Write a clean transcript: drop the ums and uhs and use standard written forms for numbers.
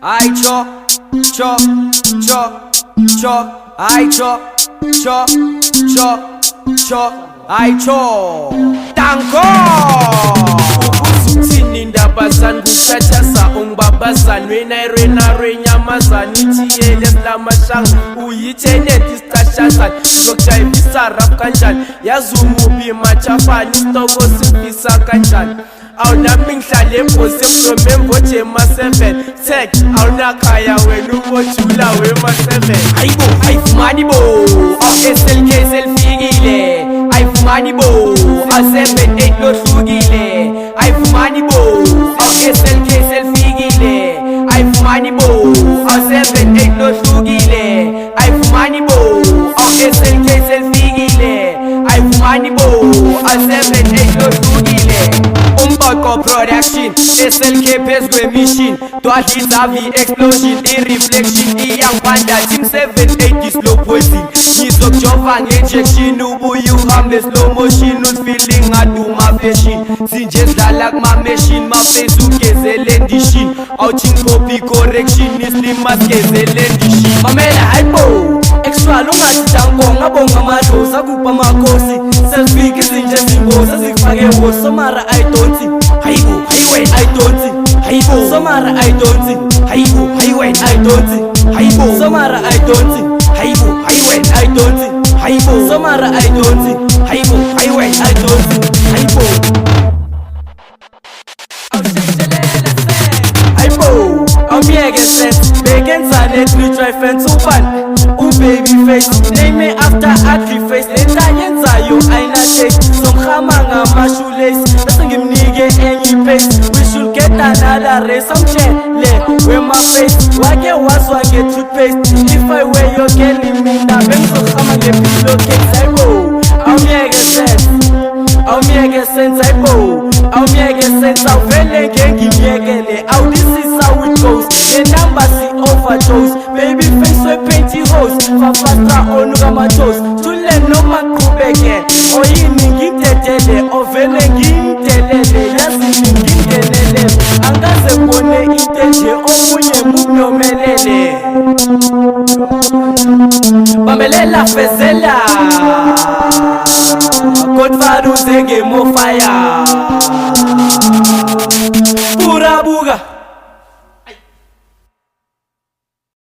Ay cho, cho, cho, cho. Ay cho, cho, cho, cho. Ay cho. Tango. Ubusuthini indaba zani kukhathasa ungibabazani wena nyamazani ithiyele silamashanga uyitheneti sitashazani uzokujayivisa rap kanjani yazi umubi machafani isitoko simfisa kanjani awunami ngihlale ebhose from Jema 7 tech awunakhaya wena ubojula wema 7 hayibo ayifumani bo SLK selifikile ayifumani bo A78 lohlukile ayifumani bo SLK selifikile ayifumani bo A78 lohlukile ayifumani bo SLK selifikile ayifumani bo A78 lohlukile Umboko production SLK phezu mission Dwadlisa V-explosion i-reflection iyangibanda Team 78 slow poison ngizokujova nge-injection ubuye uhambe slow motion usifeeling ngaduma fashion sinje sidlala kuma-machine maface ugezele ndishin outing copy correction islima sigezele ndishin mamela hayibo extra lungathithango ngabonga amadlozi akupha amakhosi sesifika izinje zingozi ezifake wosi somara I don't think hayibo hayiwe I don't think hayibo somara I don't think hayibo hayiwe I don't think hayibo somara I don't think hayibo hayiwe I don't think hayibo somara I don't think hayibo hayiwe I don't think hayibo hayibo awumyeke sense bekenzane try fence uban baby face name me after ugly face lentayenzayo ayinatate somkhamanga amashoelace bese ngimnike enye pace we should get another race amtshele where my face wake wazwa nge-toothpaste if I were your girl mina bengizohama nge-pillowcase hayibo awumyeke sense awumyeke sense hayibo awumyeke sense awuvele ngengimyekele aw this is how it goes the number si-overdose baby face wepainty rose fafasta onuka matos tule noma qhubeke oyini ngidedele ovele ngimdelele yazi ngingenele angaze mbone into nje omunye mumnomelele bamelela fezela Godfather uzenge mo fire